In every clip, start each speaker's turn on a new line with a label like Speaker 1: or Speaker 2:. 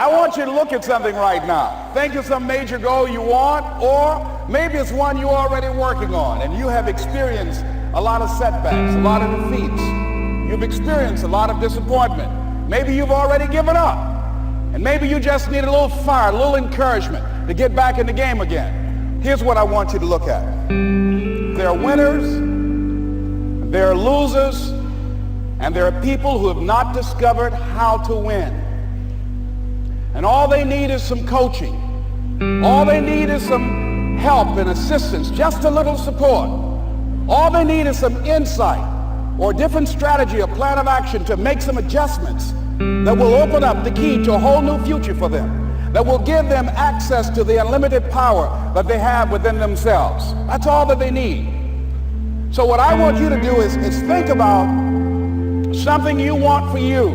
Speaker 1: I want you to look at something right now. Think of some major goal you want, or maybe it's one you're already working on and you have experienced a lot of setbacks, a lot of defeats. You've experienced a lot of disappointment. Maybe you've already given up. And maybe you just need a little fire, a little encouragement to get back in the game again. Here's what I want you to look at. There are winners, there are losers, and there are people who have not discovered how to win. And all they need is some coaching. All they need is some help and assistance, just a little support. All they need is some insight or a different strategy, a plan of action to make some adjustments that will open up the key to a whole new future for them, that will give them access to the unlimited power that they have within themselves. That's all that they need. So what I want you to do is think about something you want for you,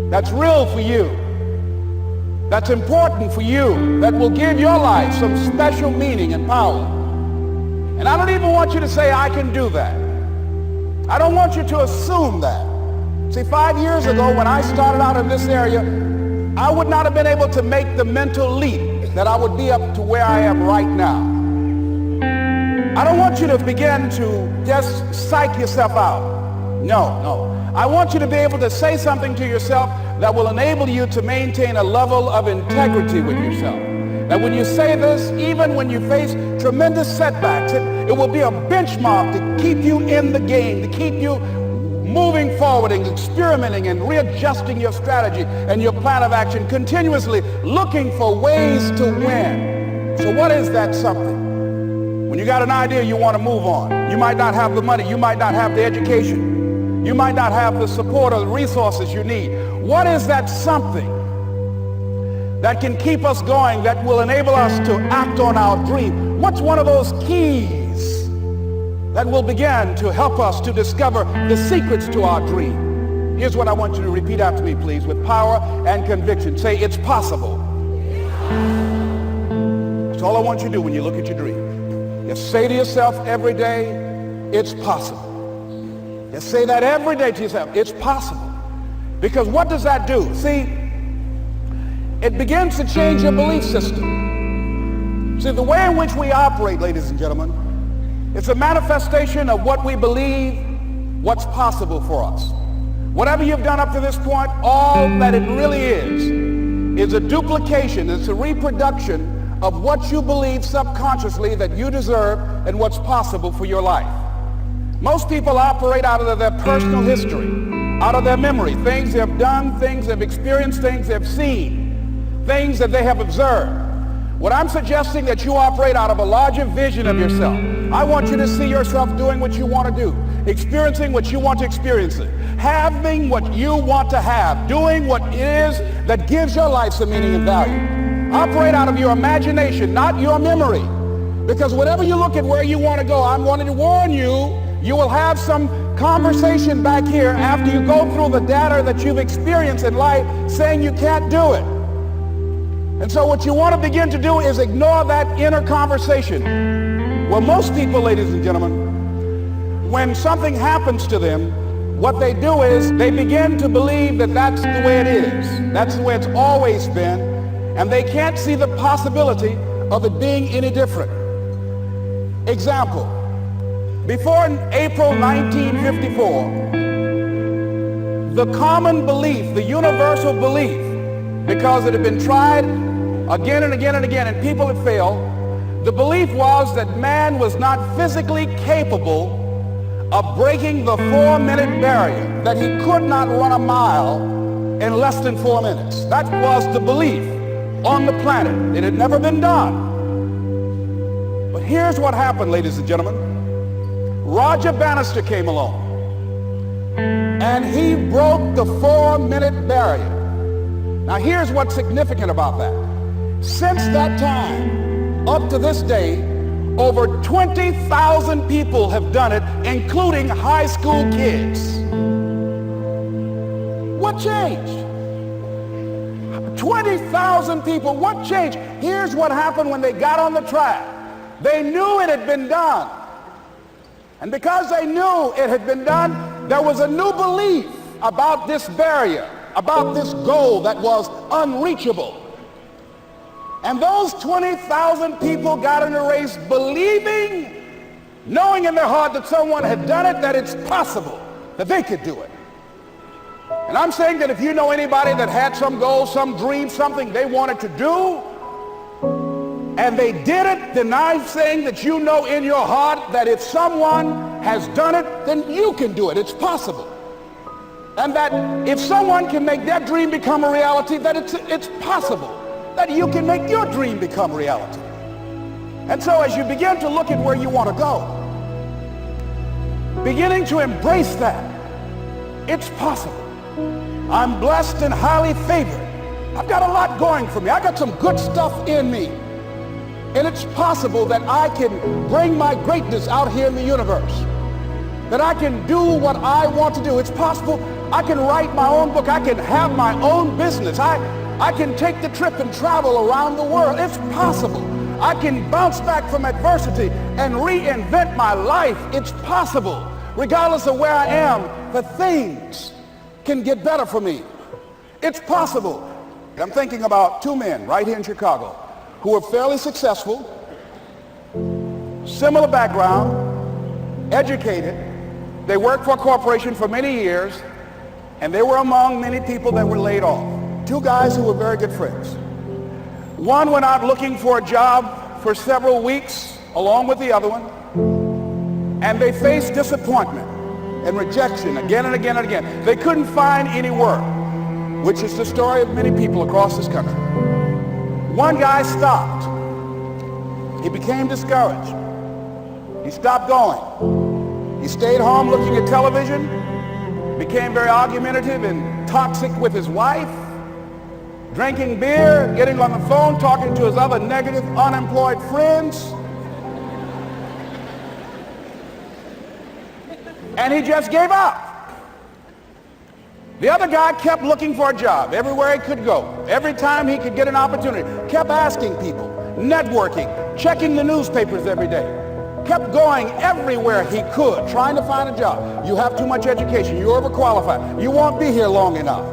Speaker 1: that's real for you, that's important for you, that will give your life some special meaning and power. And I don't even want you to say, I can do that. I don't want you to assume that. See, 5 years ago when I started out in this area, I would not have been able to make the mental leap that I would be up to where I am right now. I don't want you to begin to just psych yourself out. No. I want you to be able to say something to yourself that will enable you to maintain a level of integrity with yourself. That when you say this, even when you face tremendous setbacks, it will be a benchmark to keep you in the game, to keep you moving forward and experimenting and readjusting your strategy and your plan of action, continuously looking for ways to win. So what is that something? When you got an idea you want to move on, you might not have the money, you might not have the education, you might not have the support or the resources you need. What is that something that can keep us going, that will enable us to act on our dream? What's one of those keys that will begin to help us to discover the secrets to our dream? Here's what I want you to repeat after me, please, with power and conviction. Say, it's possible. That's all I want you to do when you look at your dream. Just say to yourself every day, it's possible. Just say that every day to yourself, it's possible. Because what does that do? See, it begins to change your belief system. See, the way in which we operate, ladies and gentlemen, it's a manifestation of what we believe, what's possible for us. Whatever you've done up to this point, all that it really is a duplication, it's a reproduction of what you believe subconsciously that you deserve and what's possible for your life. Most people operate out of their personal history, out of their memory, things they have done, things they've experienced, things they've seen, things that they have observed. What I'm suggesting that you operate out of a larger vision of yourself. I want you to see yourself doing what you want to do, experiencing what you want to experience, having what you want to have, doing what it is that gives your life some meaning and value. Operate out of your imagination, not your memory. Because whenever you look at where you want to go, I'm wanting to warn you, you will have some conversation back here after you go through the data that you've experienced in life saying you can't do it. And so what you want to begin to do is ignore that inner conversation. Well, most people, ladies and gentlemen, when something happens to them, what they do is they begin to believe that that's the way it is. That's the way it's always been. And they can't see the possibility of it being any different. Example, before April 1954, the common belief, the universal belief, because it had been tried again and again and again and people had failed, the belief was that man was not physically capable of breaking the 4-minute barrier, that he could not run a mile in less than 4 minutes. That was the belief on the planet. It had never been done. But here's what happened, ladies and gentlemen. Roger Bannister came along and he broke the 4-minute barrier. Now here's what's significant about that. Since that time, up to this day, over 20,000 people have done it, including high school kids. What changed? 20,000 people, what changed? Here's what happened when they got on the track. They knew it had been done. And because they knew it had been done, there was a new belief about this barrier. about this goal that was unreachable. And those 20,000 people got in the race believing, knowing in their heart that someone had done it, that it's possible that they could do it. And I'm saying that if you know anybody that had some goal, some dream, something they wanted to do, and they did it, then I'm saying that you know in your heart that if someone has done it, then you can do it. It's possible. And that if someone can make their dream become a reality, that it's possible that you can make your dream become reality. And so as you begin to look at where you want to go, beginning to embrace that, it's possible. I'm blessed and highly favored. I've got a lot going for me. I got some good stuff in me. And it's possible that I can bring my greatness out here in the universe. That I can do what I want to do. It's possible I can write my own book. I can have my own business. I can take the trip and travel around the world. It's possible. I can bounce back from adversity and reinvent my life. It's possible. Regardless of where I am, the things can get better for me. It's possible. I'm thinking about two men right here in Chicago who were fairly successful, similar background, educated. They worked for a corporation for many years, and they were among many people that were laid off. Two guys who were very good friends. One went out looking for a job for several weeks along with the other one, and they faced disappointment and rejection again and again and again. They couldn't find any work, which is the story of many people across this country. One guy stopped. He became discouraged. He stopped going. He stayed home looking at television, became very argumentative and toxic with his wife, drinking beer, getting on the phone, talking to his other negative, unemployed friends. And he just gave up. The other guy kept looking for a job everywhere he could go. Every time he could get an opportunity, kept asking people, networking, checking the newspapers every day. Kept going everywhere he could, trying to find a job. You have too much education. You're overqualified. You won't be here long enough.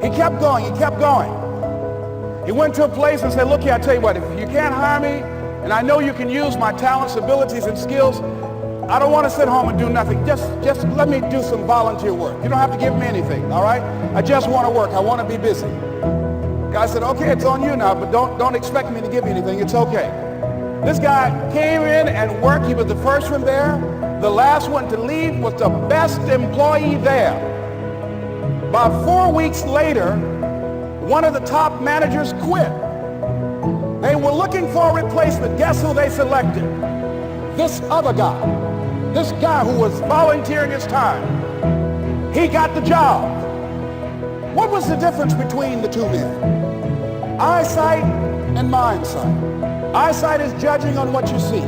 Speaker 1: He kept going. He kept going. He went to a place and said, look here, I tell you what, if you can't hire me, and I know you can use my talents, abilities, and skills, I don't want to sit home and do nothing. Just let me do some volunteer work. You don't have to give me anything, all right? I just want to work. I want to be busy. Guy said, okay, it's on you now, but don't expect me to give you anything. It's okay. This guy came in and worked. He was the first one there. The last one to leave was the best employee there. About 4 weeks later, one of the top managers quit. They were looking for a replacement. Guess who they selected? This other guy. This guy who was volunteering his time. He got the job. What was the difference between the two men? Eyesight and mindsight. Eyesight is judging on what you see.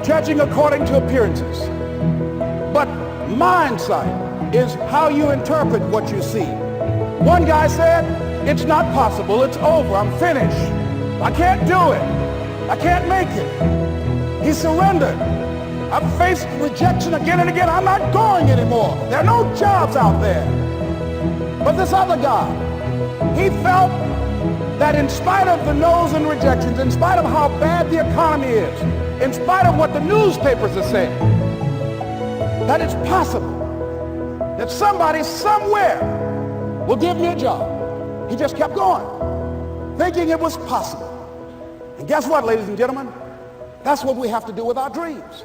Speaker 1: Judging according to appearances. But mindsight is how you interpret what you see. One guy said, it's not possible, it's over, I'm finished. I can't do it. I can't make it. He surrendered. I've faced rejection again and again. I'm not going anymore. There are no jobs out there. But this other guy, he felt that in spite of the no's and rejections, in spite of how bad the economy is, in spite of what the newspapers are saying, that it's possible that somebody somewhere will give me a job. He just kept going, thinking it was possible. And guess what, ladies and gentlemen? That's what we have to do with our dreams.